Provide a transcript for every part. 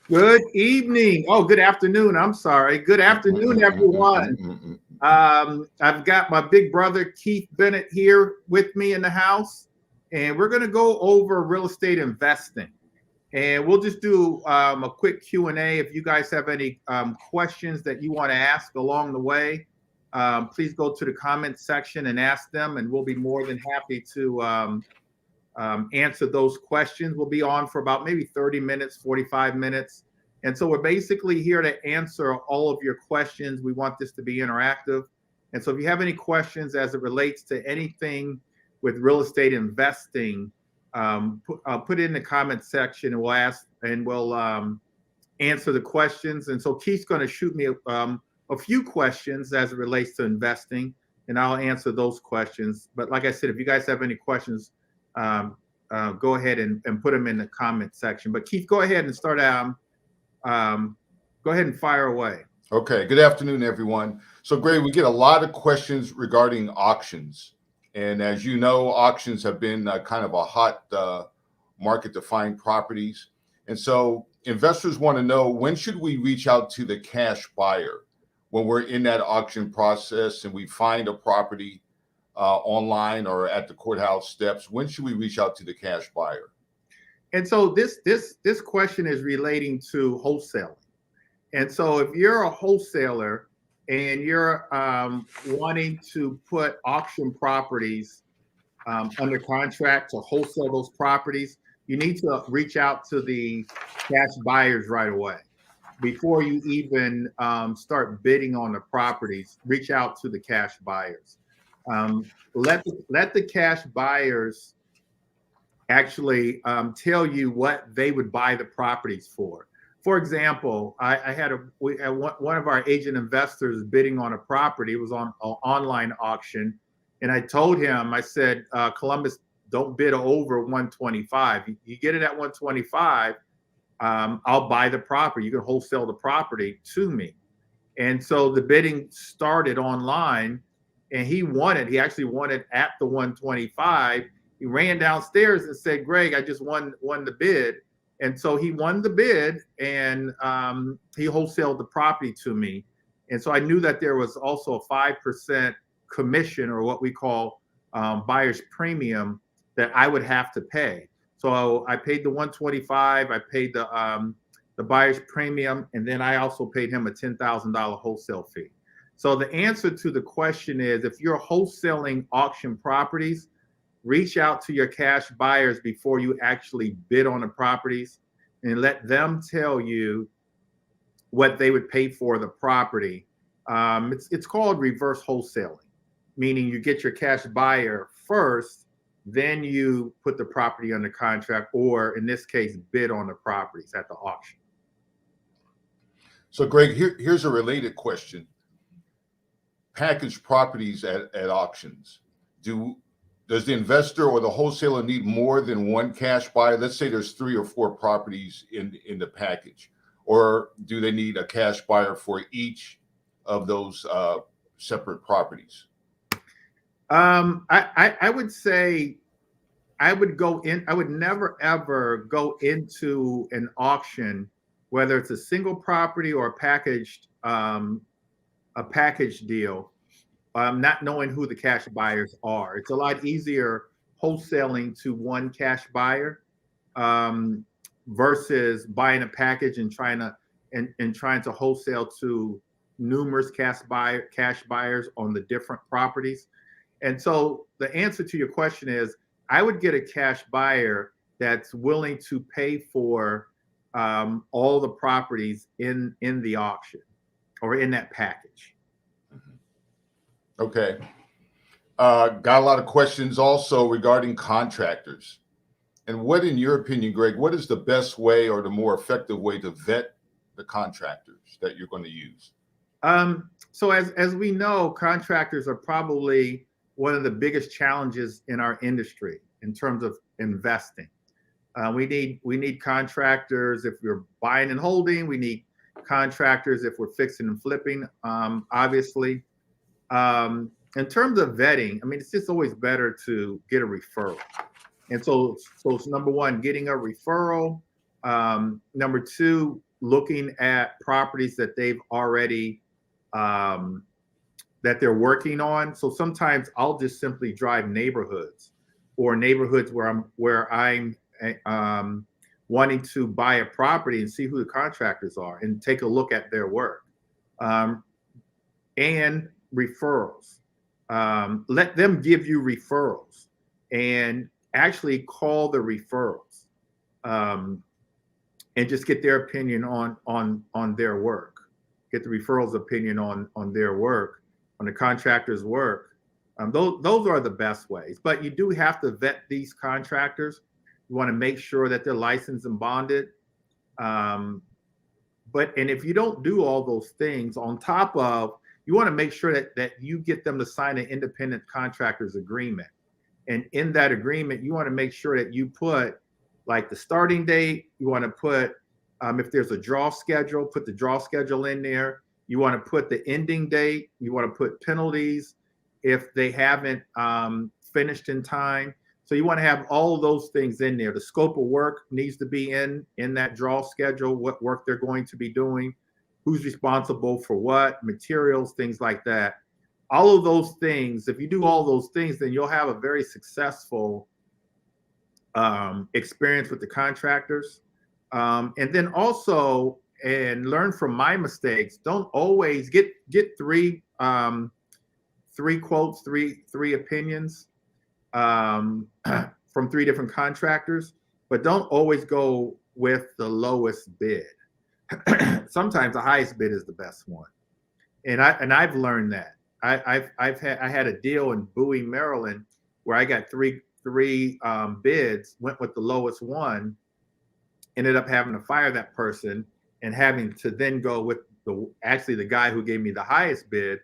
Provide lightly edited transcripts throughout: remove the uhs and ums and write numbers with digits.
Good evening. Oh, good afternoon. I'm sorry. Good afternoon, everyone. I've got my big brother Keith Bennett here with me in the house, and we're going to go over real estate investing. And we'll just do a quick Q&A. If you guys have any questions that you want to ask along the way, please go to the comment section and ask them, and we'll be more than happy to answer those questions. We'll be on for about maybe 30 minutes, 45 minutes. And so we're basically here to answer all of your questions. We want this to be interactive. And so if you have any questions as it relates to anything with real estate investing, put it in the comment section and we'll answer the questions. And so Keith's going to shoot me a few questions as it relates to investing, and I'll answer those questions. But like I said, if you guys have any questions, go ahead and put them in the comment section. But Keith, go ahead and start out. Go ahead and fire away. Okay, good afternoon, everyone. So, Greg, we get a lot of questions regarding auctions. And as you know, auctions have been kind of a hot market to find properties. And so investors want to know, when should we reach out to the cash buyer when we're in that auction process and we find a property online or at the courthouse steps? When should we reach out to the cash buyer? And so this question is relating to wholesaling. And so if you're a wholesaler and you're wanting to put auction properties under contract to wholesale those properties, you need to reach out to the cash buyers right away. Before you even start bidding on the properties, reach out to the cash buyers. Let the cash buyers actually tell you what they would buy the properties for. For example, I had one of our agent investors bidding on a property. It was on an online auction, and I told him, I said, Columbus, don't bid over 125. You get it at 125, I'll buy the property. You can wholesale the property to me. And so the bidding started online, and he actually won it at the 125. He ran downstairs and said, Greg, I just won the bid. And so he won the bid, and he wholesaled the property to me. And so I knew that there was also a 5% commission, or what we call buyer's premium, that I would have to pay. So I paid the 125, I paid the buyer's premium, and then I also paid him a $10,000 wholesale fee. So the answer to the question is, if you're wholesaling auction properties, reach out to your cash buyers before you actually bid on the properties, and let them tell you what they would pay for the property. It's called reverse wholesaling, meaning you get your cash buyer first, then you put the property under contract, or in this case, bid on the properties at the auction. So, Greg, here's a related question. Packaged properties at auctions, does the investor or the wholesaler need more than one cash buyer? Let's say there's 3 or 4 properties in the package, or do they need a cash buyer for each of those separate properties? I would say I would never ever go into an auction, whether it's a single property or a packaged deal, not knowing who the cash buyers are. It's a lot easier wholesaling to one cash buyer versus buying a package and trying to wholesale to numerous cash buyers on the different properties. And so the answer to your question is, I would get a cash buyer that's willing to pay for all the properties in the auction or in that package. Okay. Got a lot of questions also regarding contractors. And what, in your opinion, Greg, what is the best way or the more effective way to vet the contractors that you're going to use? So as we know, contractors are probably one of the biggest challenges in our industry in terms of investing. We need contractors if we're buying and holding. We need contractors if we're fixing and flipping, obviously. In terms of vetting, I mean, it's just always better to get a referral. And so it's number one, getting a referral. Number two, looking at properties that they've already that they're working on. So sometimes I'll just simply drive neighborhoods or neighborhoods where I'm wanting to buy a property and see who the contractors are and take a look at their work. And referrals. Let them give you referrals and actually call the referrals and just get their opinion on their work. Get the referrals opinion on their work, on the contractor's work. Those are the best ways. But you do have to vet these contractors. You want to make sure that they're licensed and bonded. And if you don't do all those things, on top of, you want to make sure that you get them to sign an independent contractor's agreement. And in that agreement, you want to make sure that you put like the starting date. You want to put, if there's a draw schedule, put the draw schedule in there. You want to put the ending date. You want to put penalties if they haven't finished in time. So you want to have all of those things in there. The scope of work needs to be in that draw schedule, what work they're going to be doing, who's responsible for what, materials, things like that. All of those things, if you do all those things, then you'll have a very successful experience with the contractors. And then also, and learn from my mistakes, don't always get three quotes, three opinions from 3 different contractors, but don't always go with the lowest bid. Sometimes the highest bid is the best one, and I've learned that. I had a deal in Bowie, Maryland, where I got three bids, went with the lowest one, ended up having to fire that person and having to then go with the guy who gave me the highest bid.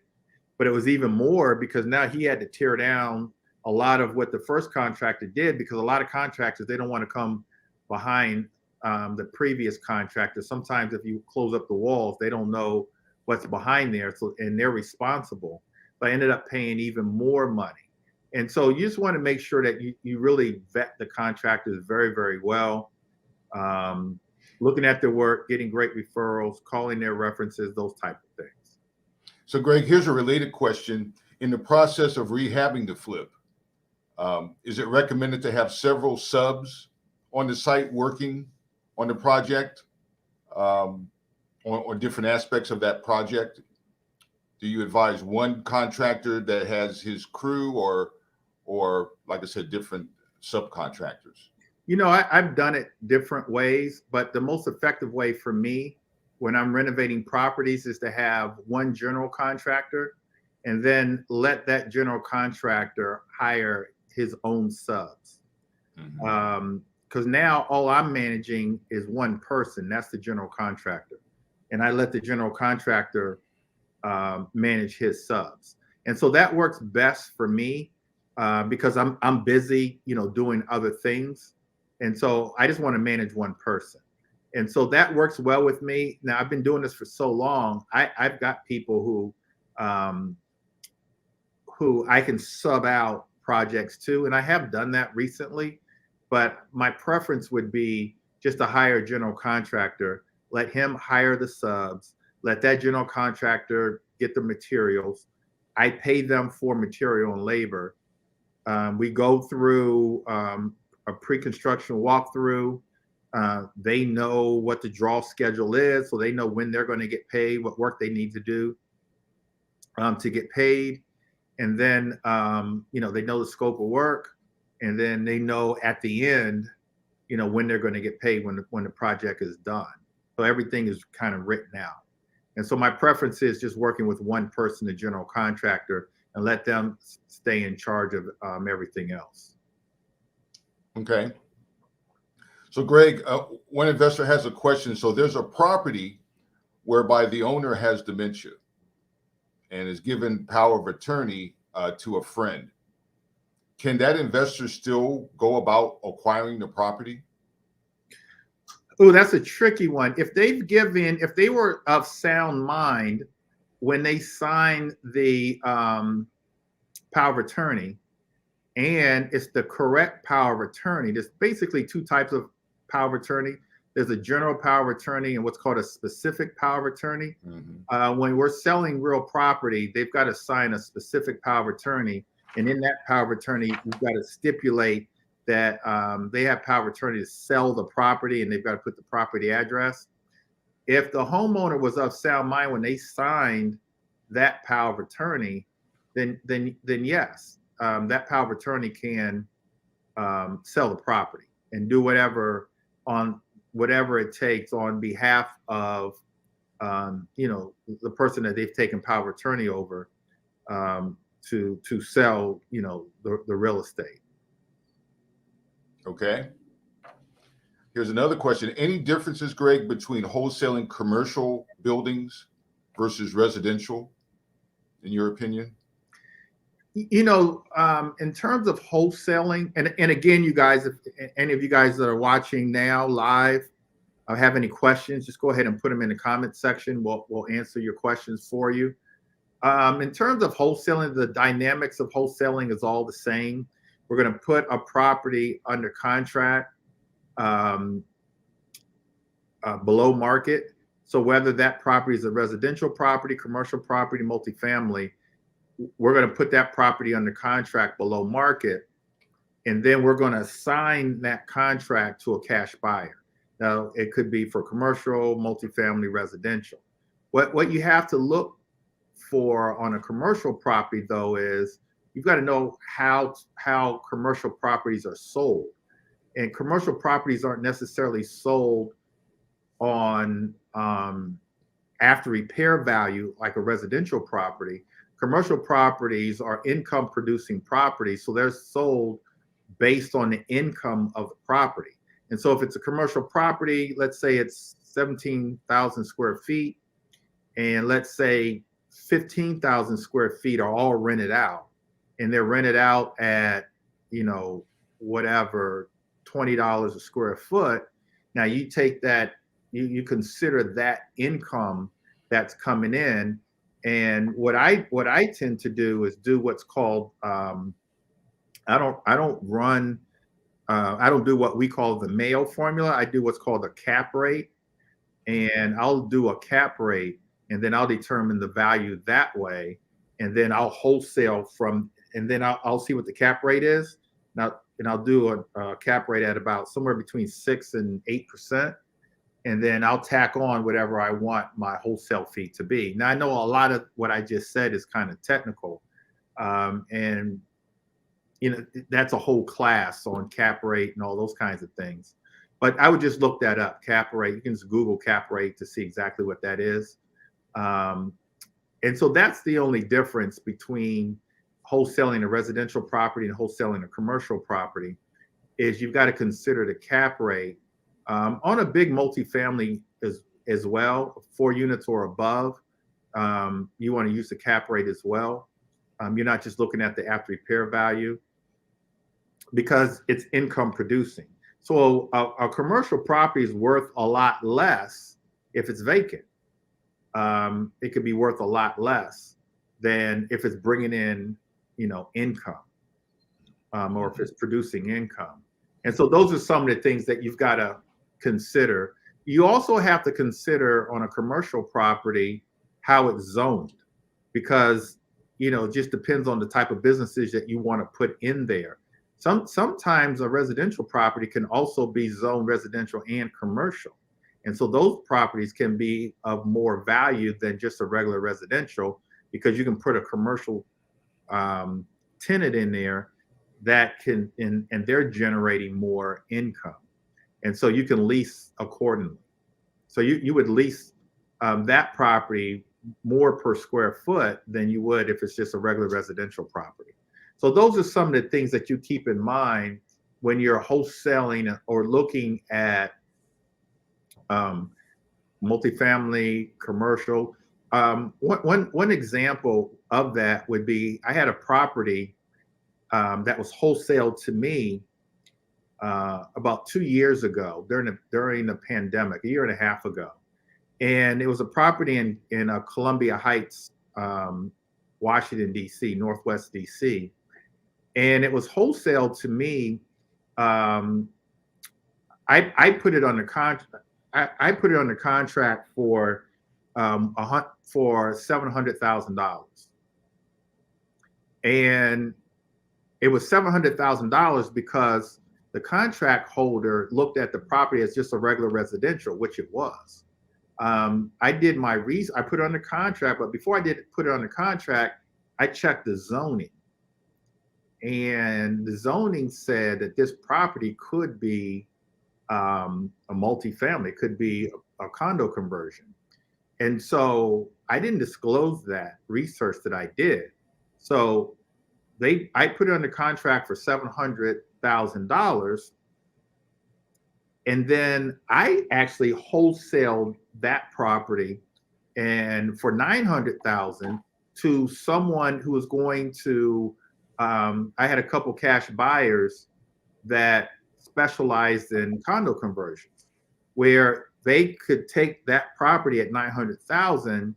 But it was even more because now he had to tear down a lot of what the first contractor did, because a lot of contractors, they don't want to come behind the previous contractor. Sometimes if you close up the walls, they don't know what's behind there, and they're responsible. But I ended up paying even more money. And so you just want to make sure that you really vet the contractors very, very well. Looking at their work, getting great referrals, calling their references, those type of things. So Greg, here's a related question. In the process of rehabbing the flip, is it recommended to have several subs on the site working on the project, on different aspects of that project? Do you advise one contractor that has his crew, or like I said, different subcontractors? You know, I've done it different ways, but the most effective way for me when I'm renovating properties is to have one general contractor and then let that general contractor hire his own subs. Mm-hmm. Because now all I'm managing is one person. That's the general contractor. And I let the general contractor manage his subs. And so that works best for me because I'm busy, doing other things. And so I just want to manage one person. And so that works well with me. Now, I've been doing this for so long. I've got people who I can sub out projects to, and I have done that recently. But my preference would be just to hire a general contractor, let him hire the subs, let that general contractor get the materials. I pay them for material and labor. We go through a pre-construction walkthrough. They know what the draw schedule is, so they know when they're going to get paid, what work they need to do to get paid. And then, they know the scope of work, and then they know at the end, when they're going to get paid when the project is done. So everything is kind of written out. And so my preference is just working with one person, the general contractor, and let them stay in charge of everything else. Okay. So Greg, one investor has a question. So there's a property whereby the owner has dementia and is given power of attorney to a friend. Can that investor still go about acquiring the property? Oh, that's a tricky one. If they were of sound mind when they signed the power of attorney, and it's the correct power of attorney. There's basically 2 types of power of attorney. There's a general power of attorney and what's called a specific power of attorney. Mm-hmm. When we're selling real property, they've got to sign a specific power of attorney. And in that power of attorney, we've got to stipulate that they have power of attorney to sell the property, and they've got to put the property address. If the homeowner was of sound mind when they signed that power of attorney, then yes, that power of attorney can sell the property and do whatever it takes on behalf of the person that they've taken power of attorney over to sell the real estate. Okay. Here's another question. Any differences, Greg, between wholesaling commercial buildings versus residential, in your opinion? In terms of wholesaling, and again, you guys, if any of you guys that are watching now live have any questions, just go ahead and put them in the comment section. We'll answer your questions for you. In terms of wholesaling, the dynamics of wholesaling is all the same. We're going to put a property under contract below market. So whether that property is a residential property, commercial property, multifamily, we're going to put that property under contract below market, and then we're going to assign that contract to a cash buyer. Now, it could be for commercial, multifamily, residential. What you have to look for on a commercial property, though, is you've got to know how commercial properties are sold. And commercial properties aren't necessarily sold on after repair value like a residential property. Commercial properties are income producing properties, so they're sold based on the income of the property. And so if it's a commercial property, let's say it's 17,000 square feet, and let's say 15,000 square feet are all rented out, and they're rented out at, whatever, $20 a square foot. Now you take that, you consider that income that's coming in. And what I tend to do is do what's called, I don't do what we call the Mayo formula. I do what's called a cap rate, and I'll do a cap rate, and then I'll determine the value that way, and then I'll wholesale and then I'll see what the cap rate is. Now, and I'll do a cap rate at about somewhere between 6 and 8%. And then I'll tack on whatever I want my wholesale fee to be. Now, I know a lot of what I just said is kind of technical. And that's a whole class on cap rate and all those kinds of things. But I would just look that up, cap rate. You can just Google cap rate to see exactly what that is. And so that's the only difference between wholesaling a residential property and wholesaling a commercial property, is you've got to consider the cap rate. On a big multifamily as well, 4 units or above, you want to use the cap rate as well. You're not just looking at the after repair value, because it's income producing. So a commercial property is worth a lot less if it's vacant. It could be worth a lot less than if it's bringing in, income, or if it's producing income. And so those are some of the things that you've got to consider. You also have to consider on a commercial property how it's zoned, because it just depends on the type of businesses that you want to put in there. Sometimes a residential property can also be zoned residential and commercial, and so those properties can be of more value than just a regular residential, because you can put a commercial tenant in there that can, and they're generating more income. And so you can lease accordingly. So you would lease that property more per square foot than you would if it's just a regular residential property. So those are some of the things that you keep in mind when you're wholesaling or looking at multifamily, commercial. One example of that would be, I had a property that was wholesaled to me about 2 years ago during the pandemic, a year and a half ago. And it was a property in Columbia Heights, Washington, D.C., Northwest D.C. And it was wholesaled to me. I put it on the contract. I put it on the contract for for $700,000, and it was $700,000 because the contract holder looked at the property as just a regular residential, which it was. I did my research. I put it on the contract, but before I did put it on the contract, I checked the zoning, and the zoning said that this property could be a multifamily, it could be a condo conversion. And so I didn't disclose that research that I did. So I put it on the contract for $700,000, and then I actually wholesaled that property and for $900,000 to someone who was going to. I had a couple cash buyers that specialized in condo conversions, where they could take that property at $900,000,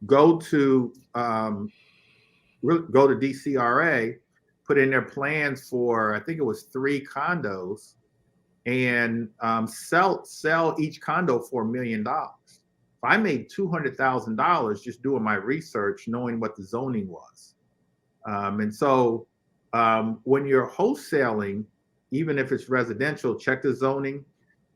go to DCRA, put in their plans for, I think it was 3 condos, and sell each condo for $1 million. I made $200,000 just doing my research, knowing what the zoning was. And so when you're wholesaling, even if it's residential, check the zoning.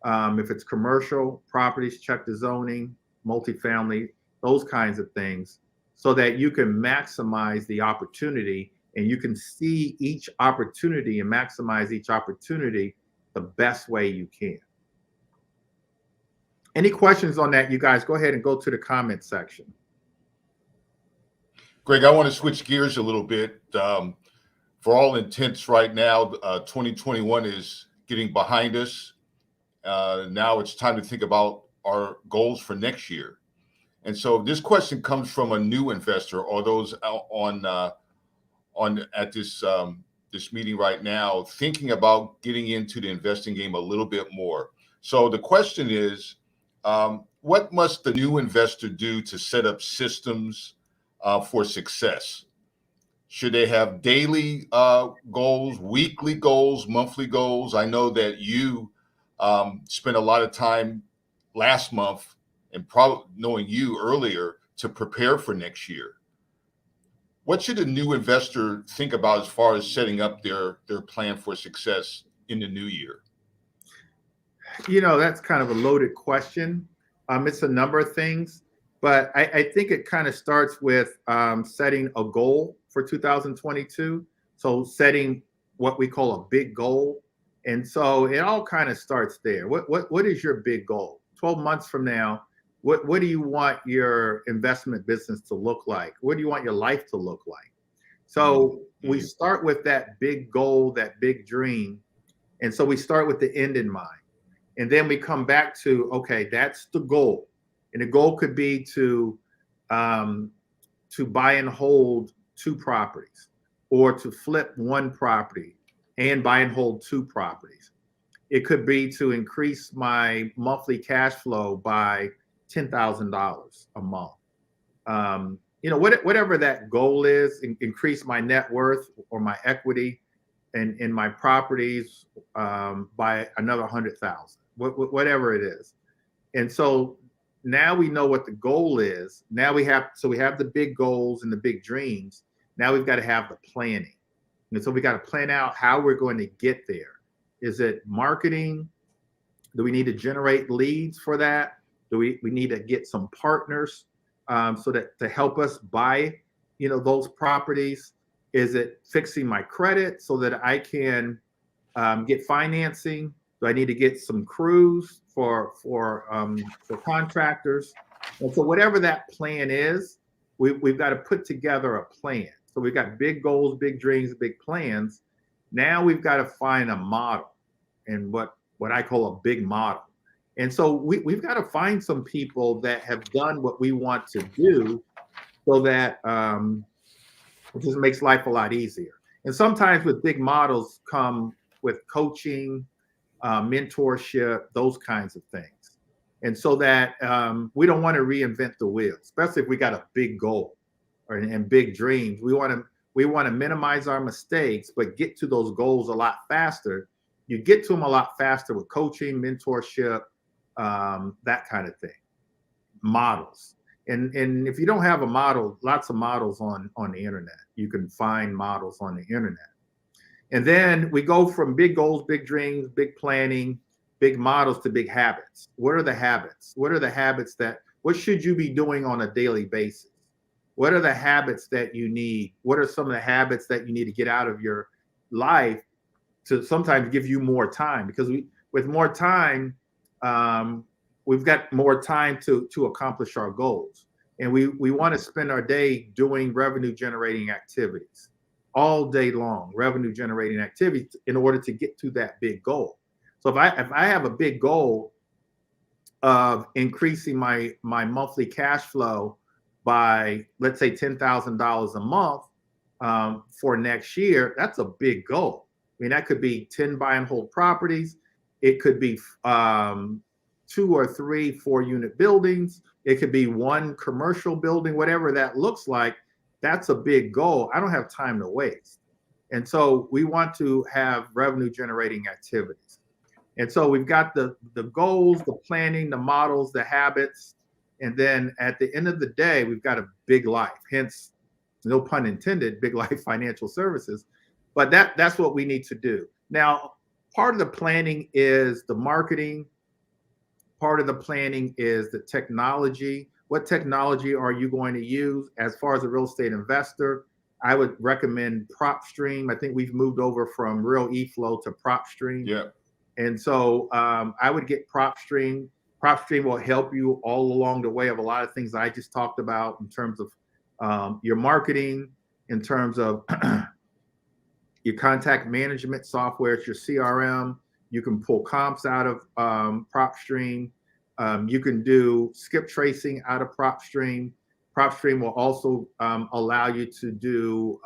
If it's commercial properties, check the zoning, multifamily, those kinds of things, so that you can maximize the opportunity and you can see each opportunity and maximize each opportunity the best way you can. Any questions on that, you guys? Go ahead and go to the comment section. Greg, I want to switch gears a little bit. For all intents right now, 2021 is getting behind us. Now it's time to think about our goals for next year. And so this question comes from a new investor, or those at this meeting right now, thinking about getting into the investing game a little bit more. So the question is, what must the new investor do to set up systems for success? Should they have daily goals, weekly goals, monthly goals? I know that you spent a lot of time last month, and probably knowing you earlier, to prepare for next year. What should a new investor think about as far as setting up their plan for success in the new year? You know, that's kind of a loaded question. It's a number of things, but I think it kind of starts with setting a goal for 2022. So setting what we call a big goal. And so it all kind of starts there. What is your big goal? 12 months from now, what do you want your investment business to look like? What do you want your life to look like? So we start with that big goal, that big dream. And so we start with the end in mind. And then we come back to, okay, that's the goal. And the goal could be to buy and hold 2 properties, or to flip 1 property and buy and hold 2 properties. It could be to increase my monthly cash flow by $10,000 a month. You know, whatever that goal is, increase my net worth or my equity in my properties by another 100,000, whatever it is. And so now we know what the goal is. Now we have the big goals and the big dreams. Now we've got to have the planning. And so we got to plan out how we're going to get there. Is it marketing? Do we need to generate leads for that? Do we need to get some partners so that to help us buy, you know, those properties? Is it fixing my credit so that I can get financing? Do I need to get some crews for contractors? And so whatever that plan is, we've got to put together a plan. So we've got big goals, big dreams, big plans. Now we've got to find a model, and what I call a big model. And so we've got to find some people that have done what we want to do, so that it just makes life a lot easier. And sometimes with big models come with coaching, mentorship, those kinds of things. And so that we don't want to reinvent the wheel, especially if we got a big goal and big dreams. We want to minimize our mistakes, but get to those goals a lot faster. You get to them a lot faster with coaching, mentorship, that kind of thing. Models. And if you don't have a model, lots of models on the internet. You can find models on the internet. And then we go from big goals, big dreams, big planning, big models to big habits. What are the habits? What are the habits what should you be doing on a daily basis? What are the habits that you need? What are some of the habits that you need to get out of your life to sometimes give you more time? Because with more time, we've got more time to accomplish our goals. And we want to spend our day doing revenue generating activities all day long, revenue generating activities in order to get to that big goal. So if I have a big goal of increasing my monthly cash flow by, let's say, $10,000 a month for next year, that's a big goal. I mean, that could be 10 buy and hold properties. It could be 2 or 3 4-unit buildings. It could be 1 commercial building, whatever that looks like. That's a big goal. I don't have time to waste. And so we want to have revenue generating activities. And so we've got the goals, the planning, the models, the habits. And then at the end of the day, we've got a big life, hence, no pun intended, big life financial services. But that's what we need to do. Now, part of the planning is the marketing. Part of the planning is the technology. What technology are you going to use? As far as a real estate investor, I would recommend PropStream. I think we've moved over from Real eFlow to PropStream. Yeah. And so I would get PropStream. PropStream will help you all along the way of a lot of things I just talked about in terms of your marketing, in terms of your contact management software, it's your CRM. You can pull comps out of PropStream. You can do skip tracing out of PropStream. PropStream will also allow you to do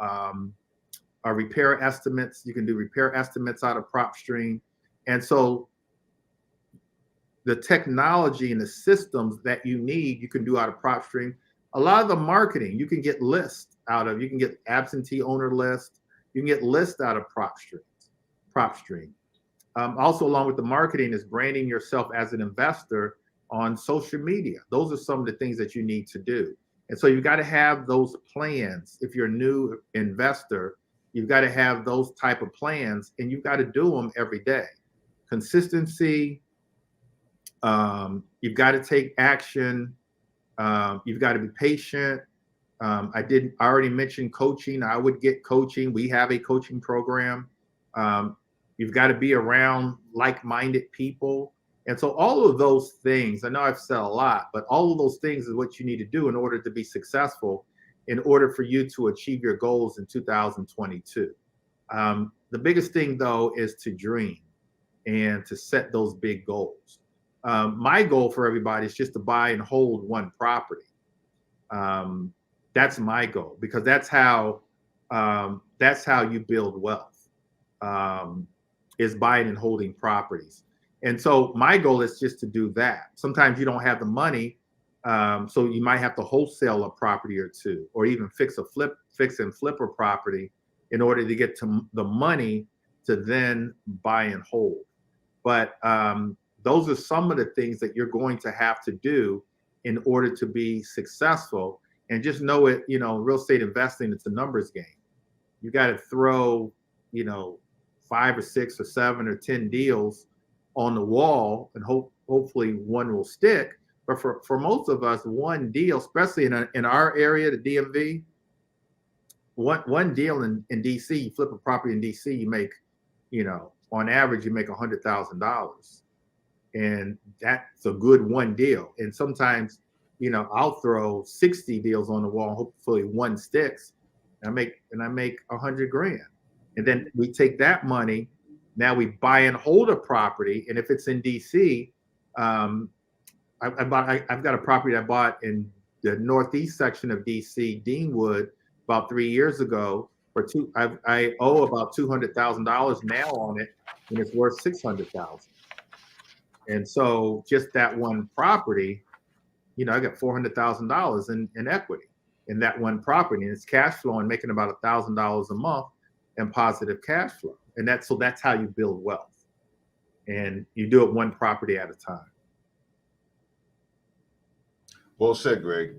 repair estimates. You can do repair estimates out of PropStream. And so the technology and the systems that you need, you can do out of PropStream. A lot of the marketing, you can get lists out of, you can get absentee owner lists. You can get lists out of PropStream. Also, along with the marketing is branding yourself as an investor on social media. Those are some of the things that you need to do. And so you've got to have those plans. If you're a new investor, you've got to have those type of plans, and you've got to do them every day. Consistency, you've got to take action, you've got to be patient. I already mentioned coaching. I would get coaching. We have a coaching program. You've got to be around like-minded people. And so all of those things, I know I've said a lot, but all of those things is what you need to do in order to be successful, in order for you to achieve your goals in 2022. The biggest thing, though, is to dream and to set those big goals. My goal for everybody is just to buy and hold 1 property. That's my goal, because that's how you build wealth, is buying and holding properties. And so my goal is just to do that. Sometimes you don't have the money, so you might have to wholesale a property or 2, or even fix and flip a property in order to get to the money to then buy and hold. But those are some of the things that you're going to have to do in order to be successful. And just know it, real estate investing, it's a numbers game. You got to throw, 5 or 6 or 7 or 10 deals on the wall, and hopefully one will stick. But for most of us, 1 deal, especially in our area, the DMV, one deal in DC, you flip a property in DC, you make, on average, you make $100,000. And that's a good 1 deal. And sometimes, I'll throw 60 deals on the wall, hopefully 1 sticks, and I make $100,000. And then we take that money, now we buy and hold a property. And if it's in DC, I've got a property I bought in the northeast section of DC, Deanwood, about 3 years ago. I owe about $200,000 now on it, and it's worth $600,000. And so just that 1 property, I got $400,000 in equity in that 1 property, and it's cash flowing, making about $1,000 a month in positive cash flow. And that's how you build wealth. and you do it one property at a time. Well said, Greg.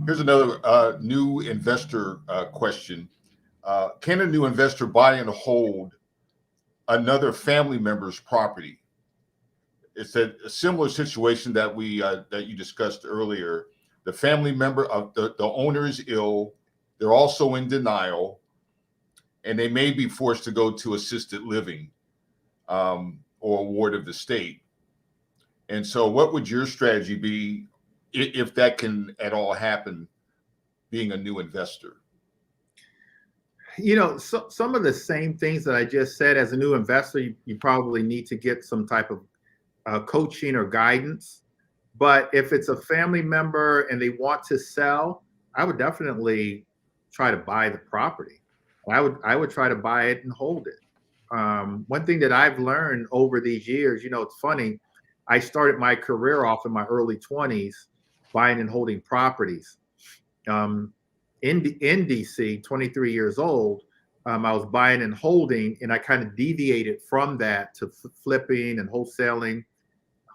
Here's another new investor question. Can a new investor buy and hold another family member's property? It's a similar situation that you discussed earlier. The family member of the owner is ill. They're also in denial, and they may be forced to go to assisted living or a ward of the state. And so what would your strategy be if that can at all happen, being a new investor? So, some of the same things that I just said. As a new investor, you probably need to get some type of coaching or guidance. But if it's a family member and they want to sell, I would definitely try to buy the property. I would try to buy it and hold it. One thing that I've learned over these years, it's funny. I started my career off in my early 20s buying and holding properties. In DC, 23 years old, I was buying and holding, and I kind of deviated from that to flipping and wholesaling,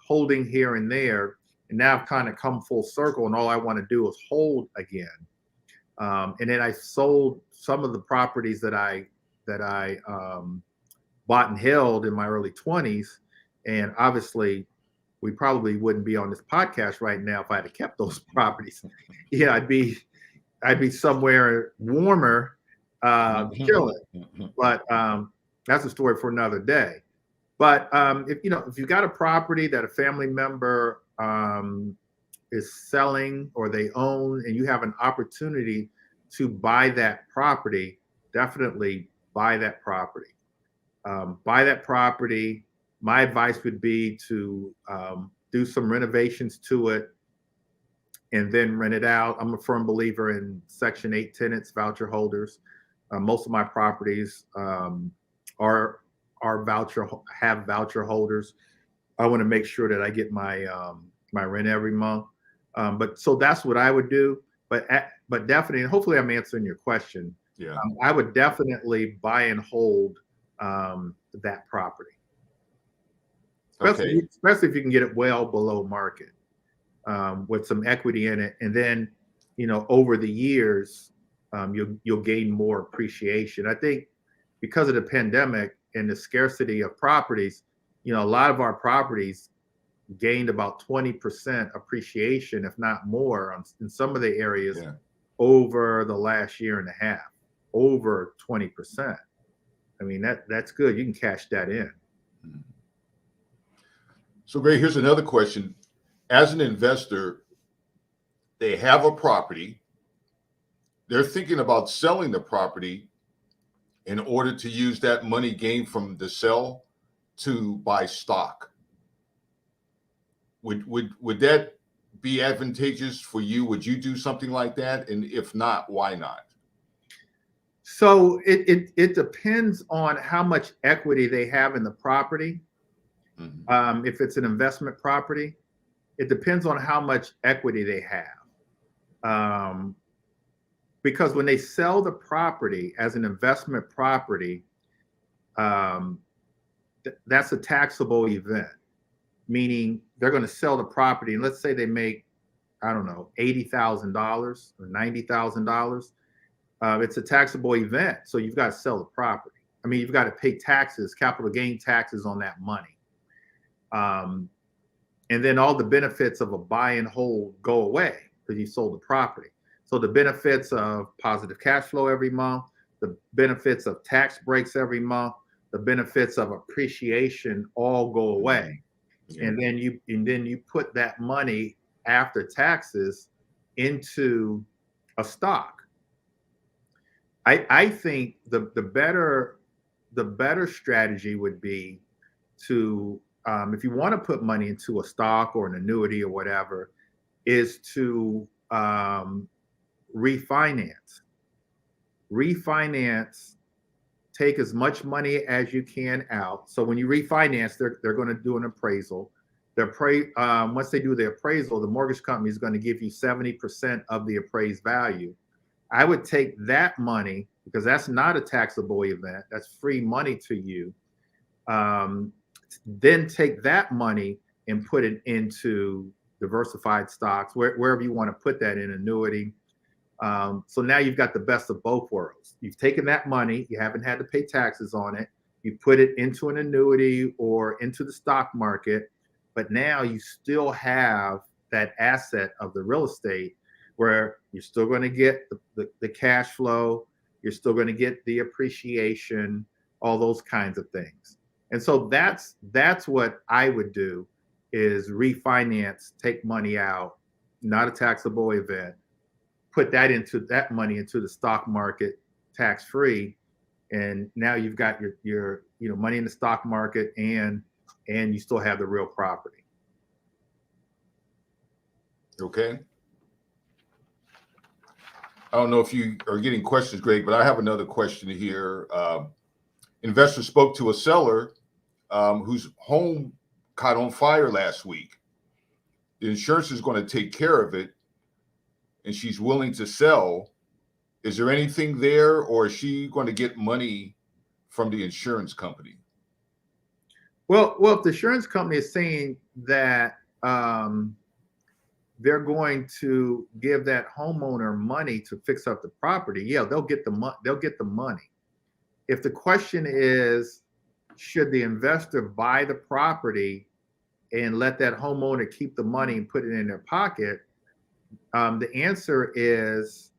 holding here and there. And now I've kind of come full circle, and all I want to do is hold again. And then I sold some of the properties that I bought and held in my early 20s. And obviously, we probably wouldn't be on this podcast right now if I had kept those properties. Yeah, I'd be somewhere warmer, chilling. But that's a story for another day. But if you got a property that a family member is selling or they own, and you have an opportunity to buy that property, definitely buy that property. Buy that property. My advice would be to do some renovations to it and then rent it out. I'm a firm believer in Section 8 tenants, voucher holders. Most of my properties have voucher holders. I want to make sure that I get my rent every month. But so that's what I would do. But definitely, and hopefully I'm answering your question. Yeah. I would definitely buy and hold that property. Especially if you can get it well below market with some equity in it. And then, over the years, you'll gain more appreciation. I think because of the pandemic and the scarcity of properties, a lot of our properties gained about 20% appreciation, if not more, in some of the areas over the last year and a half, over 20%. I mean, that's good. You can cash that in. So, Greg, here's another question. As an investor, they have a property. They're thinking about selling the property in order to use that money gained from the sale to buy stock. Would that be advantageous for you? Would you do something like that? And if not, why not? So it depends on how much equity they have in the property. Mm-hmm. If it's an investment property, it depends on how much equity they have. Because when they sell the property as an investment property, that's a taxable event, meaning they're going to sell the property. And let's say they make, I don't know, $80,000 or $90,000. It's a taxable event. So you've got to sell the property. I mean, you've got to pay taxes, capital gain taxes on that money. And then all the benefits of a buy and hold go away because you sold the property. So the benefits of positive cash flow every month, the benefits of tax breaks every month, the benefits of appreciation all go away. Yeah. And then you put that money after taxes into a stock. I think the better strategy would be to if you want to put money into a stock or an annuity or whatever, is to refinance, take as much money as you can out. So when you refinance, they're going to do an appraisal. Once they do the appraisal, the mortgage company is going to give you 70% of the appraised value. I would take that money, because that's not a taxable event. That's free money to you. then take that money and put it into diversified stocks, wherever you want to put that, in annuity. So now you've got the best of both worlds. You've taken that money, you haven't had to pay taxes on it. You put it into an annuity or into the stock market, but now you still have that asset of the real estate where you're still going to get the cash flow, you're still going to get the appreciation, all those kinds of things. And so that's what I would do, is refinance, take money out, not a taxable event, put that money into the stock market tax free, and now you've got your money in the stock market, and you still have the real property. Okay. I don't know if you are getting questions, Greg, but I have another question here. Investor spoke to a seller whose home caught on fire last week. The insurance is going to take care of it, and she's willing to sell. Is there anything there, or is she going to get money from the insurance company? Well, if the insurance company is saying that they're going to give that homeowner money to fix up the property, yeah, they'll get the money. If the question is, should the investor buy the property and let that homeowner keep the money and put it in their pocket, the answer is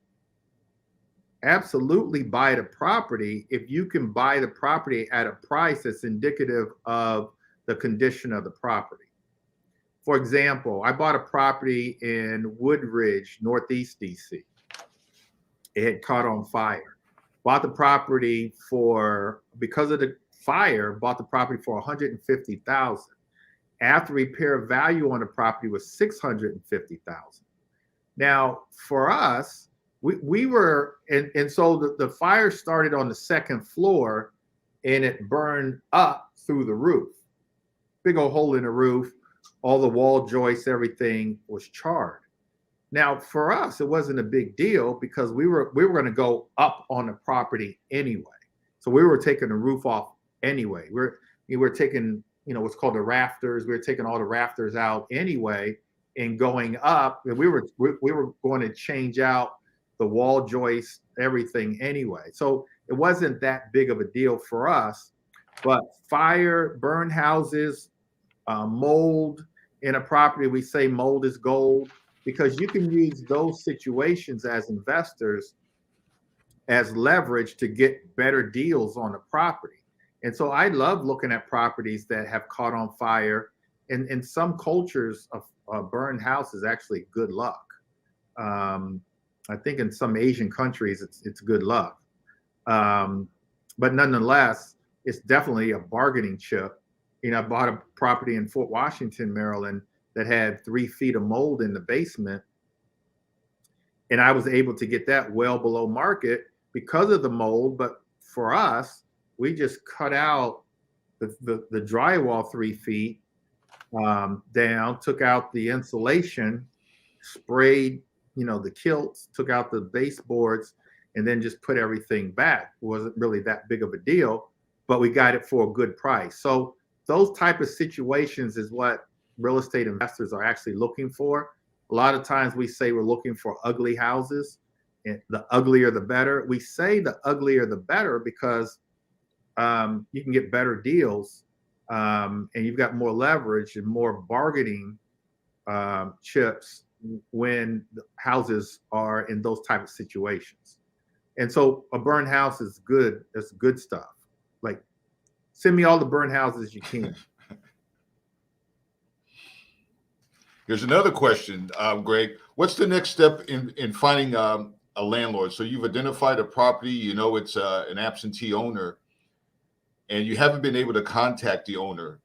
absolutely buy the property if you can buy the property at a price that's indicative of the condition of the property. For example, I bought a property in Woodridge, Northeast DC. It had caught on fire. Bought the property because of the fire, bought the property for $150,000. After repair value on the property was $650,000. Now, for us, we were, and so the fire started on the second floor, and it burned up through the roof. Big old hole in the roof, all the wall joists, everything was charred. Now, for us, it wasn't a big deal because we were going to go up on the property anyway. So we were taking the roof off anyway. We were taking, what's called the rafters. We were taking all the rafters out anyway and going up. And we were going to change out the wall joists, everything anyway. So it wasn't that big of a deal for us. But fire, burned houses, mold in a property, we say mold is gold, because you can use those situations as investors as leverage to get better deals on a property. And so I love looking at properties that have caught on fire. And in some cultures, a burned house is actually good luck. I think in some Asian countries, it's good luck. But nonetheless, it's definitely a bargaining chip. I bought a property in Fort Washington, Maryland, that had 3 feet of mold in the basement. And I was able to get that well below market because of the mold. But for us, we just cut out the drywall 3 feet down, took out the insulation, sprayed, the kilts, took out the baseboards, and then just put everything back. It wasn't really that big of a deal, but we got it for a good price. So those type of situations is what real estate investors are actually looking for. A lot of times we say we're looking for ugly houses, and the uglier the better. We say the uglier the better because you can get better deals, and you've got more leverage and more bargaining chips when the houses are in those type of situations. And so a burned house is good. It's good stuff. Like, send me all the burned houses you can. Here's another question, Greg. What's the next step in finding a landlord? So you've identified a property, it's an absentee owner, and you haven't been able to contact the owner,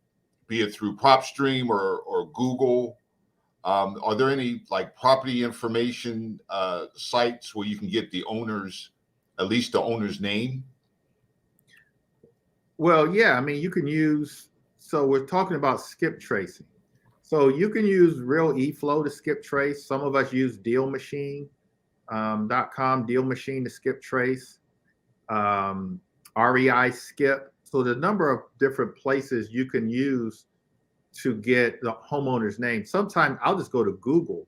be it through PropStream or Google. Are there any property information sites where you can get at least the owner's name? Well, yeah, you can so we're talking about skip tracing. So you can use Real eFlow to skip trace. Some of us use DealMachine.com, Deal Machine to skip trace. REI Skip so the number of different places you can use to get the homeowner's name. Sometimes I'll just go to Google,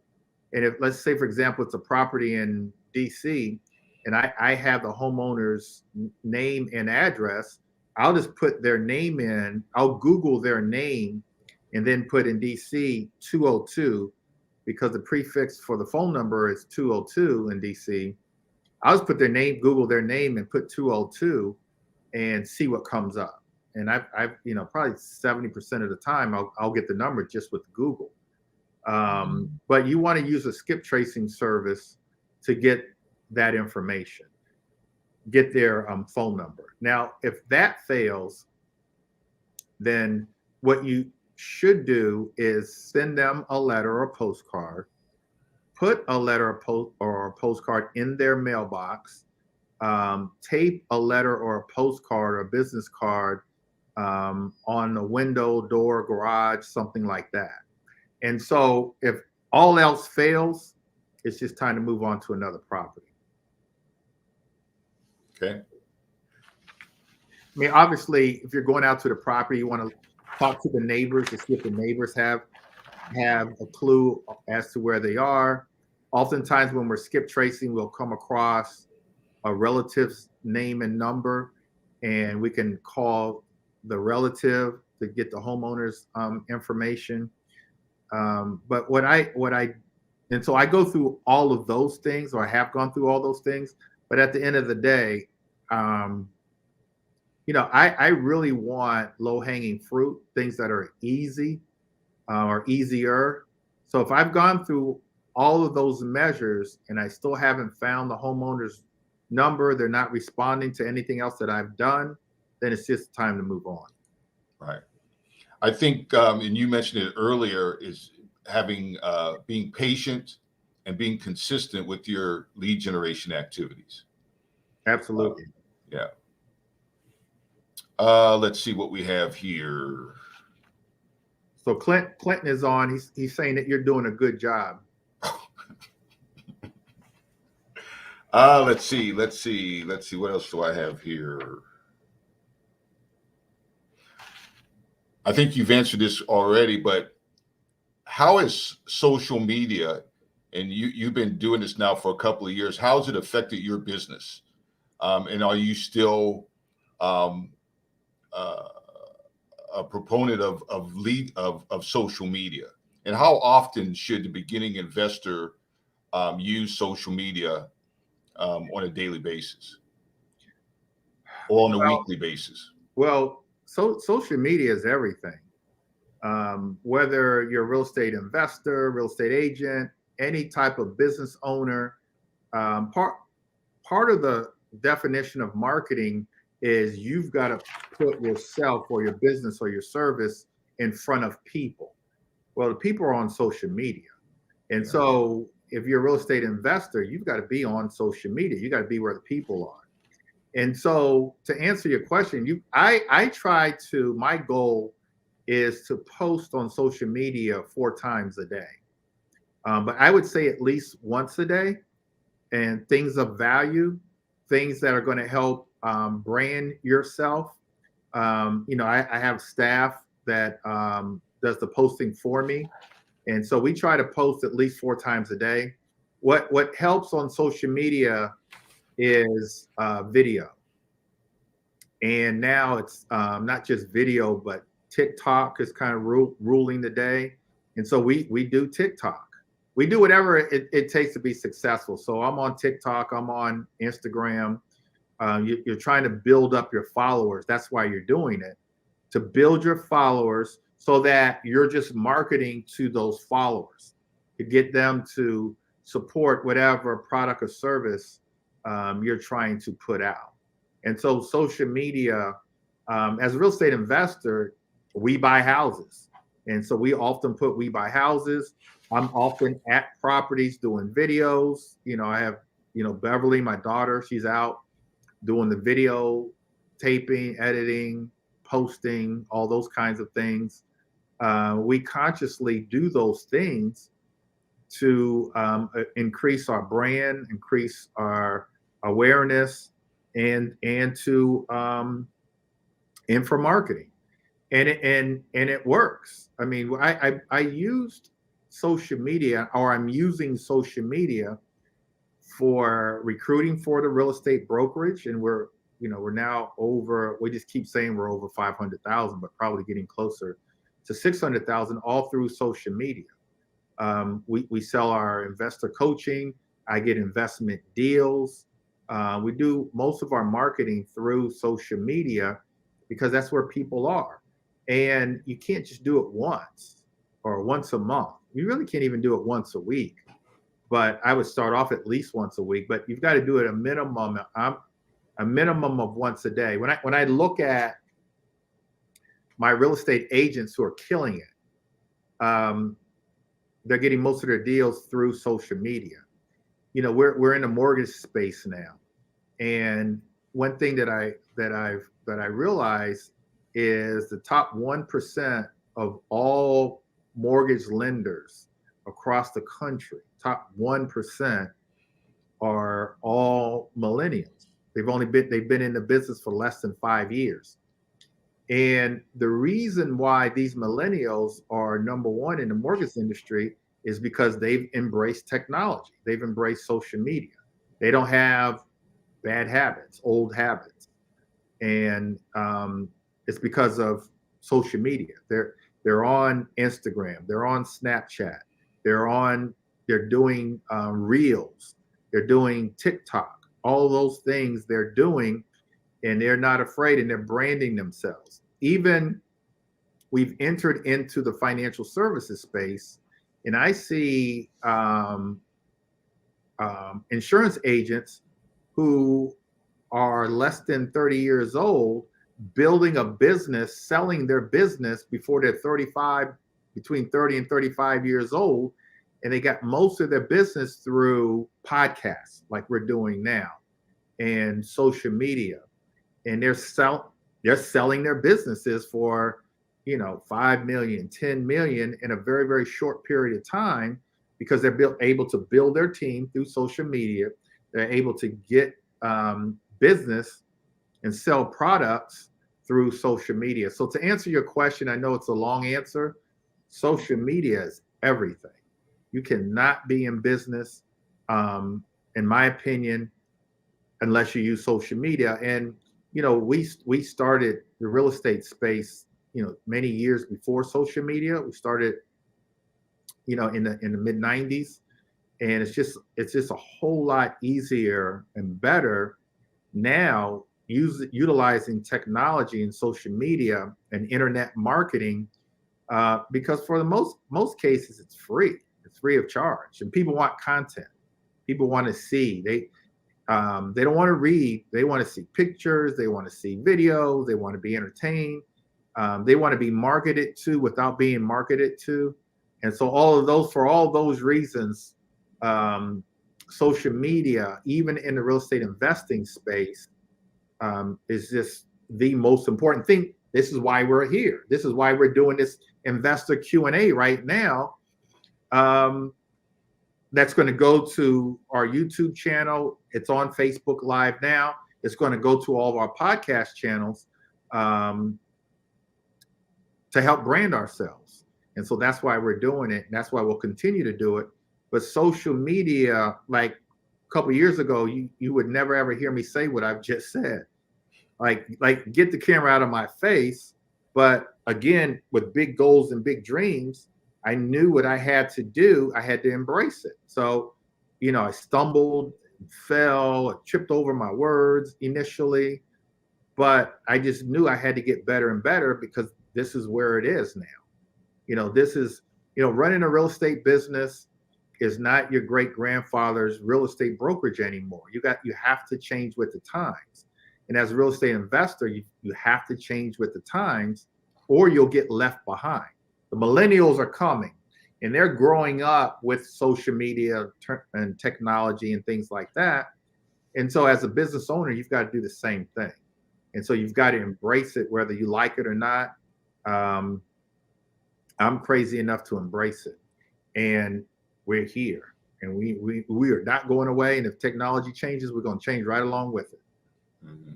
and if, let's say, for example, it's a property in DC, and I have the homeowner's name and address, I'll just put their name in. I'll Google their name, and then put in DC 202, because the prefix for the phone number is 202 in DC. I'll just put their name, Google their name, and put 202, and see what comes up. And I've probably 70% of the time I'll get the number just with Google. But you want to use a skip tracing service to get that information, get their phone number. Now, if that fails, then what you should do is send them a letter or a postcard, put a letter or a postcard in their mailbox, tape a letter or a postcard or a business card on a window, door, garage, something like that. And so if all else fails, it's just time to move on to another property. Okay. I mean, obviously, if you're going out to the property, you want to talk to the neighbors to see if the neighbors have a clue as to where they are. Oftentimes when we're skip tracing, we'll come across a relative's name and number, and we can call the relative to get the homeowner's information. But and so I go through all of those things, or I have gone through all those things. But at the end of the day, I really want low-hanging fruit, things that are easy or easier. So if I've gone through all of those measures and I still haven't found the homeowner's number, they're not responding to anything else that I've done, then it's just time to move on. Right. I think, and you mentioned it earlier, is having being patient and being consistent with your lead generation activities. Absolutely. Yeah. Let's see what we have here. So Clinton is on. He's saying that you're doing a good job. Let's see. What else do I have here? I think you've answered this already, but how is social media, and you've been doing this now for a couple of years, how has it affected your business? And are you still a proponent of social media? And how often should the beginning investor use social media on a daily basis or on a weekly basis? Well, social media is everything. Whether you're a real estate investor, real estate agent, any type of business owner, part of the definition of marketing is you've got to put yourself or your business or your service in front of people. Well, the people are on social media. And so if you're a real estate investor, you've got to be on social media. You got to be where the people are. And so to answer your question, my goal is to post on social media 4 times a day. But I would say at least once a day, and things of value, things that are going to help brand yourself. I have staff that does the posting for me. And so we try to post at least 4 times a day. What helps on social media is video. And now it's not just video, but TikTok is kind of ruling the day. And so we do TikTok. We do whatever it takes to be successful. So I'm on TikTok, I'm on Instagram. You're trying to build up your followers. That's why you're doing it, to build your followers so that you're just marketing to those followers to get them to support whatever product or service you're trying to put out. And so social media, as a real estate investor, we buy houses. And so we often put we buy houses. I'm often at properties doing videos. I have, Beverly, my daughter, she's out doing the video, taping, editing, posting, all those kinds of things. We consciously do those things to increase our brand, increase our awareness, and to and for marketing, and it works. I mean, I used social media, or I'm using social media for recruiting for the real estate brokerage, and we're now over. We just keep saying we're over 500,000, but probably getting closer to 600,000, all through social media. We sell our investor coaching. I get investment deals. We do most of our marketing through social media because that's where people are. And you can't just do it once or once a month. You really can't even do it once a week. But I would start off at least once a week. But you've got to do it a minimum of once a day. When I look at my real estate agents who are killing it, they're getting most of their deals through social media. We're in the mortgage space now, and one thing that I realize is the top 1% of all mortgage lenders across the country, top 1%, are all millennials. They've been in the business for less than 5 years. And the reason why these millennials are number one in the mortgage industry is because they've embraced technology. They've embraced social media. They don't have bad habits, old habits. And it's because of social media. They're on Instagram. They're on Snapchat. They're doing Reels. They're doing TikTok. All those things they're doing, and they're not afraid, and they're branding themselves. Even we've entered into the financial services space, and I see insurance agents who are less than 30 years old building a business, selling their business before they're 35, between 30 and 35 years old. And they got most of their business through podcasts like we're doing now and social media. And they're selling their businesses for, 5 million, 10 million in a very, very short period of time, because they're able to build their team through social media. They're able to get business and sell products through social media. So to answer your question, I know it's a long answer. Social media is everything. You cannot be in business, in my opinion, unless you use social media. And we started the real estate space, many years before social media. We started, in the mid 90s, and it's just a whole lot easier and better now utilizing technology and social media and internet marketing, because for the most cases it's free. It's free of charge, and people want content. People want to see. They don't want to read. They want to see pictures. They want to see videos. They want to be entertained. They want to be marketed to without being marketed to. And so for all those reasons, social media, even in the real estate investing space, is just the most important thing. This is why we're here. This is why we're doing this investor Q&A right now. That's going to go to our YouTube channel. It's on Facebook Live now. It's going to go to all of our podcast channels to help brand ourselves. And so that's why we're doing it. And that's why we'll continue to do it. But social media, like a couple of years ago, you would never ever hear me say what I've just said. Like get the camera out of my face. But again, with big goals and big dreams, I knew what I had to do. I had to embrace it. So, I stumbled, fell, tripped over my words initially, but I just knew I had to get better and better, because this is where it is now. This is, running a real estate business is not your great grandfather's real estate brokerage anymore. You have to change with the times. And as a real estate investor, you have to change with the times, or you'll get left behind. The millennials are coming, and they're growing up with social media and technology and things like that. And so as a business owner, you've got to do the same thing. And so you've got to embrace it, whether you like it or not. I'm crazy enough to embrace it. And we're here, and we are not going away. And if technology changes, we're going to change right along with it. Mm-hmm.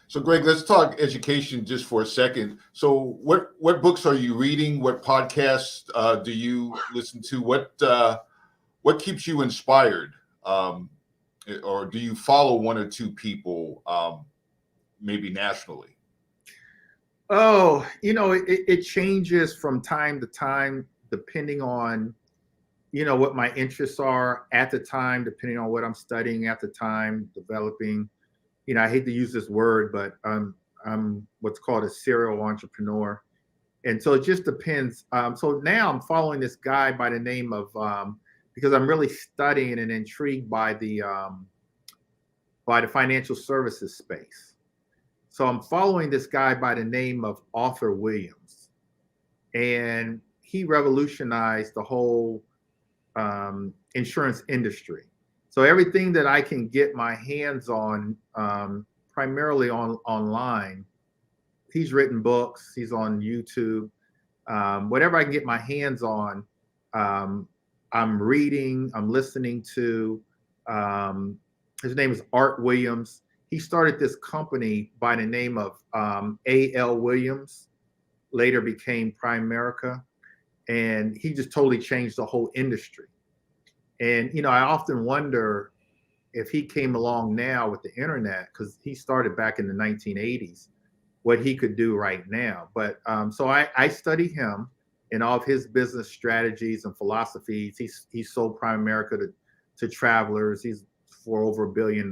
So, Greg, let's talk education just for a second. So, what books are you reading? What podcasts do you listen to? What keeps you inspired? Or do you follow one or two people, maybe nationally? Oh, it changes from time to time, depending on, what my interests are at the time, depending on what I'm studying at the time, developing. I hate to use this word, but I'm what's called a serial entrepreneur. And so it just depends. So now I'm following this guy by the name of, because I'm really studying and intrigued by the financial services space. So I'm following this guy by the name of Arthur Williams, and he revolutionized the whole insurance industry. So everything that I can get my hands on, primarily online, he's written books, he's on YouTube, whatever I can get my hands on, I'm reading, I'm listening to. His name is Art Williams. He started this company by the name of A.L. Williams, later became Primerica, and he just totally changed the whole industry. And, I often wonder if he came along now with the internet, because he started back in the 1980s, what he could do right now. But so I study him and all of his business strategies and philosophies. He sold Primerica to Travelers. He's for over $1 billion.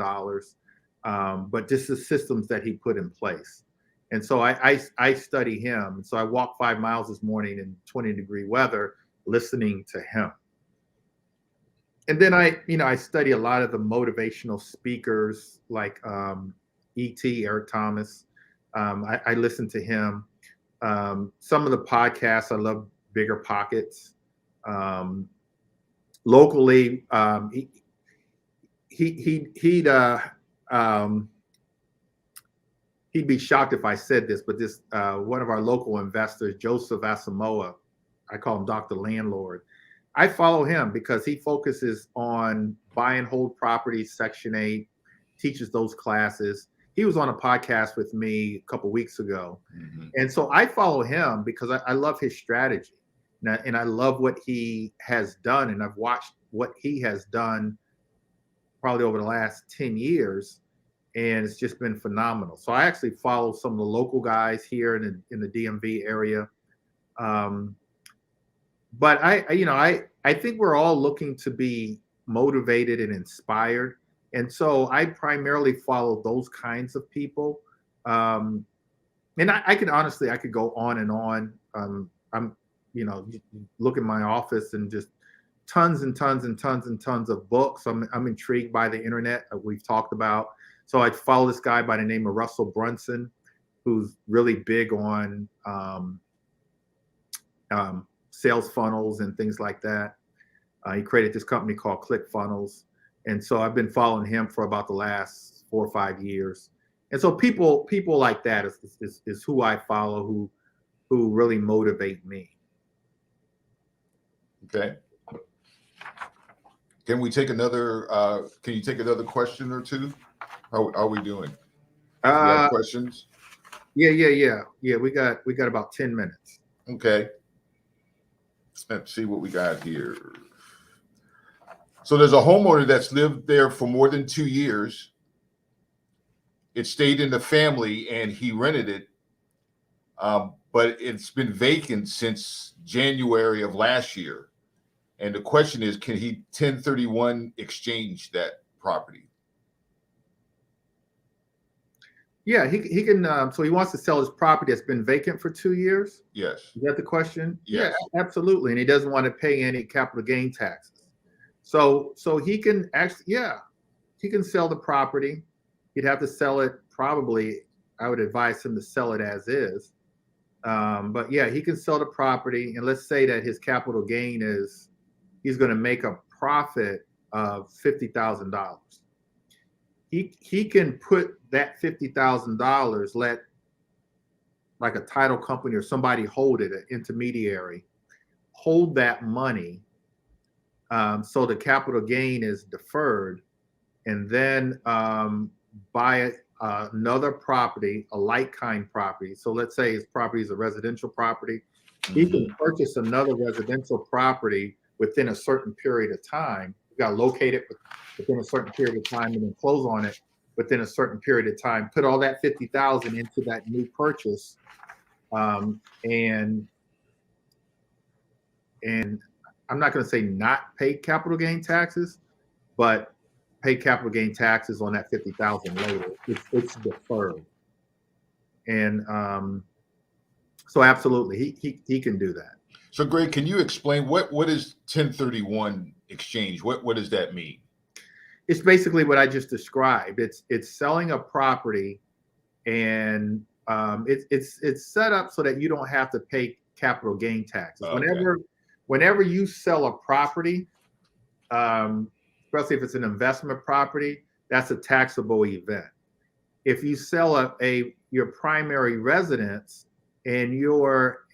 But just the systems that he put in place. And so I study him. So I walked 5 miles this morning in 20-degree weather, listening to him. And then I study a lot of the motivational speakers like E.T. Eric Thomas. I listen to him. Some of the podcasts, I love Bigger Pockets. Locally, he'd be shocked if I said this, but this one of our local investors, Joseph Asamoah, I call him Dr. Landlord. I follow him because he focuses on buy and hold properties, Section 8, teaches those classes. He was on a podcast with me a couple weeks ago. Mm-hmm. And so I follow him because I love his strategy, and I love what he has done. And I've watched what he has done probably over the last 10 years, and it's just been phenomenal. So I actually follow some of the local guys here in the DMV area. But I think we're all looking to be motivated and inspired. And so I primarily follow those kinds of people. And I could honestly, I could go on and on. I'm, look in my office and just tons and tons and tons and tons of books. I'm intrigued by the internet that we've talked about. So I follow this guy by the name of Russell Brunson, who's really big on sales funnels and things like that. He created this company called ClickFunnels. And so I've been following him for about the last 4 or 5 years. And so people like that is who I follow, who really motivate me. Okay. Can we take another, can you take another question or two? How are we doing? Do you have questions? Yeah. We got about 10 minutes. Okay. Let's see what we got here. So there's a homeowner that's lived there for more than 2 years. It stayed in the family and he rented it. But it's been vacant since January of last year. And the question is, can he 1031 exchange that property? Yeah, he can. So he wants to sell his property that's been vacant for 2 years? Yes. Is that the question? Yes. Yeah, absolutely. And he doesn't want to pay any capital gain taxes. So he can actually, he can sell the property. He'd have to sell it probably. I would advise him to sell it as is. But yeah, he can sell the property. And let's say that his capital gain is, he's going to make a profit of $50,000. He can put that $50,000, let like a title company or somebody hold it, an intermediary, hold that money. So the capital gain is deferred, and then buy it another property, a like-kind property. So let's say his property is a residential property. He can purchase another residential property within a certain period of time. You got to locate it within a certain period of time and then close on it within a certain period of time. Put all that 50,000 into that new purchase, and I'm not going to say not pay capital gain taxes, but pay capital gain taxes on that 50,000 later. It's deferred, and so absolutely, he can do that. So, Greg, can you explain what is 1031 exchange? What does that mean? It's basically what I just described. It's selling a property, and it's set up so that you don't have to pay capital gain taxes. Okay. Whenever you sell a property, especially if it's an investment property, that's a taxable event. If you sell your primary residence and your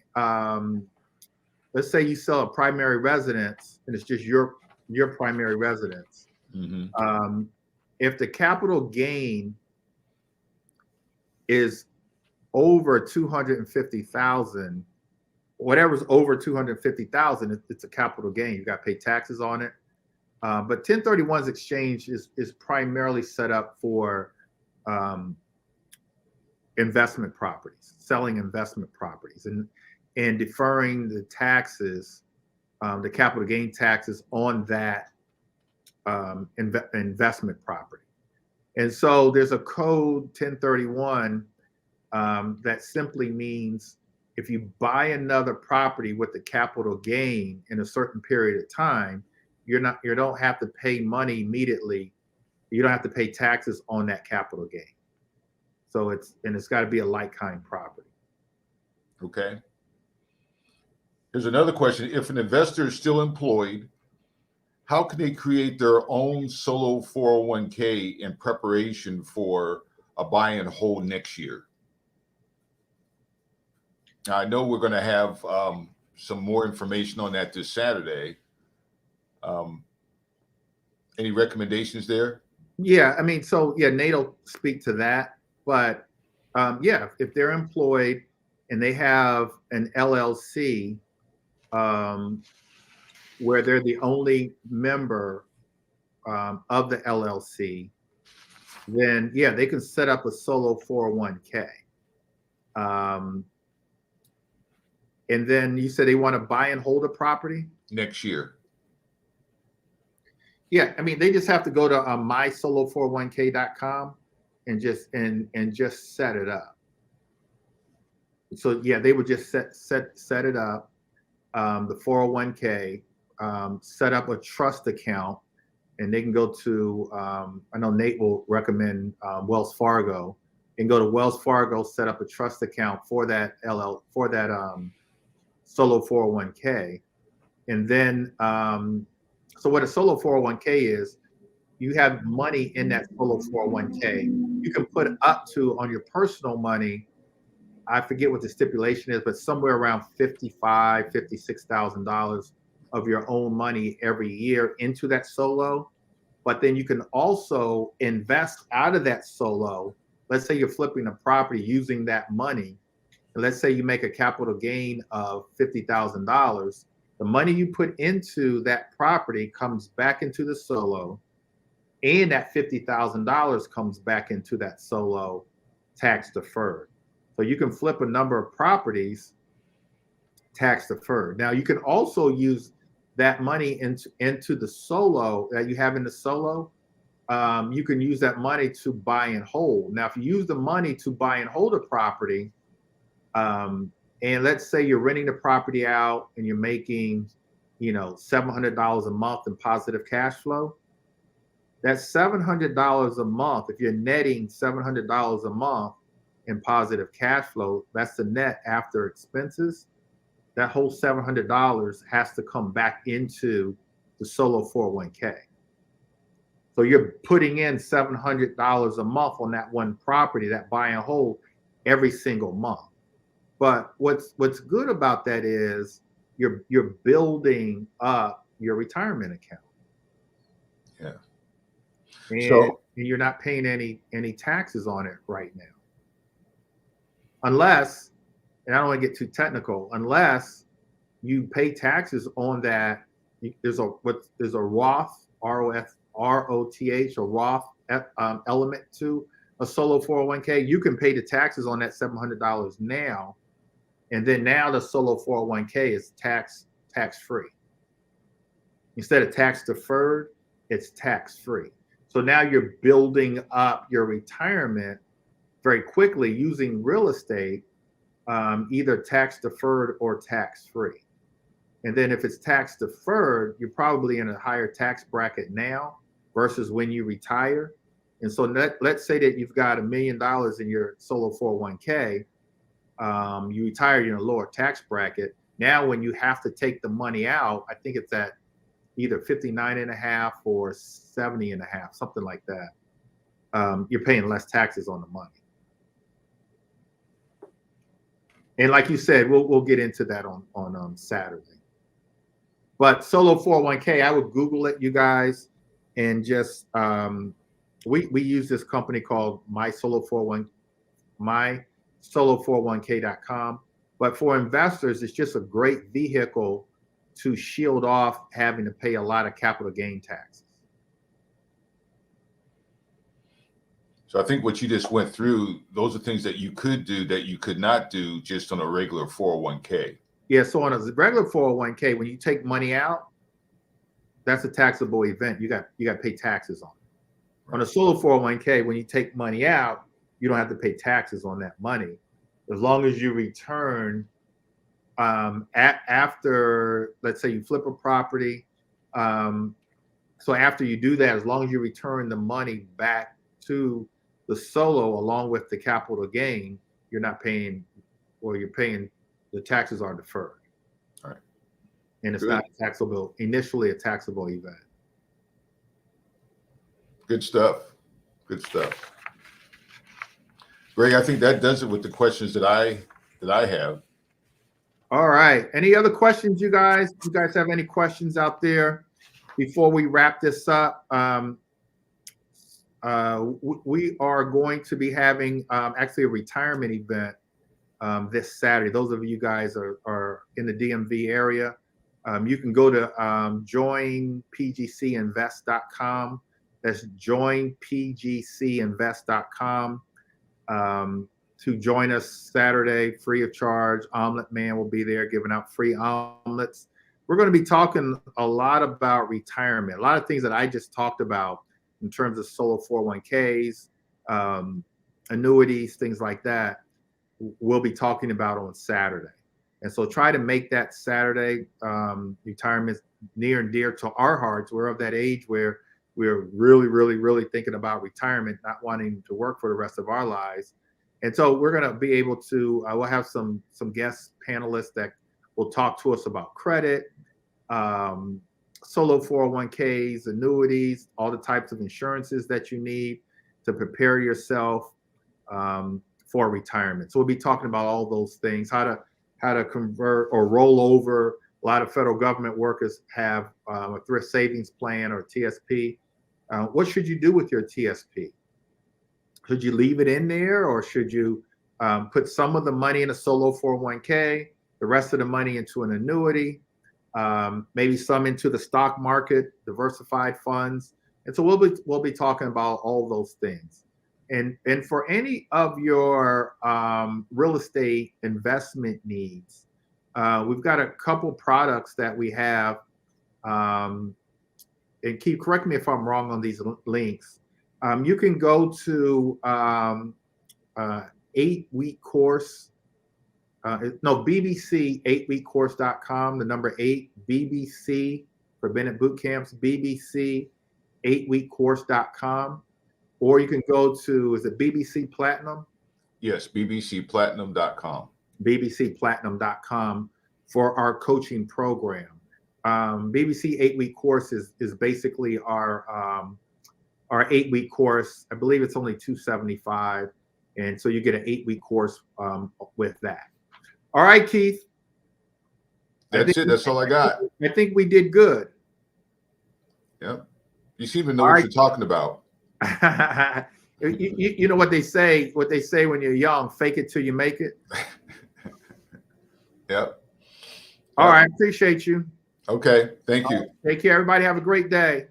let's say you sell a primary residence and it's just your primary residence. If the capital gain is over 250,000, whatever's over 250,000, it's a capital gain. You got to pay taxes on it. But 1031's exchange is primarily set up for investment properties, selling investment properties, and deferring the taxes, the capital gain taxes on that investment property. And so there's a code 1031 that simply means if you buy another property with the capital gain in a certain period of time, you don't have to pay money immediately. You don't have to pay taxes on that capital gain. So it's got to be a like-kind property. Okay. Here's another question. If an investor is still employed, how can they create their own solo 401k in preparation for a buy and hold next year? Now, I know we're going to have some more information on that this Saturday. Any recommendations there? Yeah, I mean, so yeah, Nate will speak to that. But yeah, if they're employed and they have an LLC where they're the only member of the LLC, then yeah, they can set up a solo 401k. And then you said they want to buy and hold a property next year. Yeah, I mean, they just have to go to mysolo401k.com and just set it up. So yeah, they would just set it up, the 401k, set up a trust account, and they can go to I know Nate will recommend Wells Fargo, and go to Wells Fargo, set up a trust account for that solo 401k, and then so what a solo 401k is, you have money in that solo 401k. You can put up to, on your personal money, I forget what the stipulation is, but somewhere around $55,000, $56,000 of your own money every year into that solo. But then you can also invest out of that solo. Let's say you're flipping a property using that money. And let's say you make a capital gain of $50,000. The money you put into that property comes back into the solo, and that $50,000 comes back into that solo tax deferred. So you can flip a number of properties tax deferred. Now you can also use that money into the solo that you have in the solo. You can use that money to buy and hold. Now, if you use the money to buy and hold a property, and let's say you're renting the property out and you're making, $700 a month in positive cash flow. That's $700 a month. If you're netting $700 a month in positive cash flow, that's the net after expenses. That whole $700 has to come back into the solo 401k. So you're putting in $700 a month on that one property, that buy and hold, every single month. But what's good about that is you're building up your retirement account. Yeah. And So and you're not paying any taxes on it right now. Unless, and I don't want to get too technical, unless you pay taxes on that. There's a Roth, ROTH, or Roth element to a solo 401k. You can pay the taxes on that $700 now, and then now the solo 401k is tax free. Instead of tax deferred, it's tax free. So now you're building up your retirement very quickly using real estate, either tax deferred or tax free. And then if it's tax deferred, you're probably in a higher tax bracket now versus when you retire. And so let's say that you've got $1 million in your solo 401k, you retire, you're in a lower tax bracket. Now, when you have to take the money out, I think it's at either 59.5 or 70.5, something like that. You're paying less taxes on the money. And like you said, we'll get into that on Saturday. But solo 401k, I would Google it, you guys, and just we use this company called mysolo401k.com. But for investors, it's just a great vehicle to shield off having to pay a lot of capital gain taxes. So I think what you just went through, those are things that you could do that you could not do just on a regular 401k. Yeah, so on a regular 401k, when you take money out, that's a taxable event. You got to pay taxes on it. Right. On a solo 401k, when you take money out, you don't have to pay taxes on that money, as long as you return after, let's say you flip a property. So after you do that, as long as you return the money back to the solo along with the capital gain, you're not paying, or you're paying, the taxes are deferred. All right. And it's not taxable, initially a taxable event. Good stuff. Good stuff. Greg, I think that does it with the questions that I have. All right. Any other questions, you guys? You guys have any questions out there before we wrap this up? We are going to be having actually a retirement event this Saturday. Those of you guys are in the DMV area, you can go to joinpgcinvest.com. That's joinpgcinvest.com to join us Saturday, free of charge. Omelet Man will be there giving out free omelets. We're going to be talking a lot about retirement, a lot of things that I just talked about in terms of solo 401ks, annuities, things like that. We'll be talking about on Saturday. And so try to make that Saturday retirement near and dear to our hearts. We're of that age where we're really, really, really thinking about retirement, not wanting to work for the rest of our lives. And so we're going to be able to, we'll have some guest panelists that will talk to us about credit, solo 401ks, annuities, all the types of insurances that you need to prepare yourself for retirement. So we'll be talking about all those things, how to convert or roll over. A lot of federal government workers have a thrift savings plan or TSP. What should you do with your TSP? Should you leave it in there, or should you put some of the money in a solo 401k, the rest of the money into an annuity, maybe some into the stock market, diversified funds? And so we'll be talking about all those things. And for any of your real estate investment needs, we've got a couple products that we have. And Keith, correct me if I'm wrong on these links. You can go to 8-week course. BBC 8weekcourse.com, the number 8, BBC for Bennett boot camps, BBC 8weekcourse.com. Or you can go to, is it BBC Platinum? Yes, bbcplatinum.com. bbcplatinum.com for our coaching program. BBC 8-week course is basically our 8-week course. I believe it's only $275, and so you get an 8-week course with that. All right, Keith. That's it. That's all I got. I think we did good. Yep. You seem to know what you're talking about. You know what they say when you're young, fake it till you make it. Yep. All right, appreciate you. Okay, thank you. Take care, everybody. Have a great day.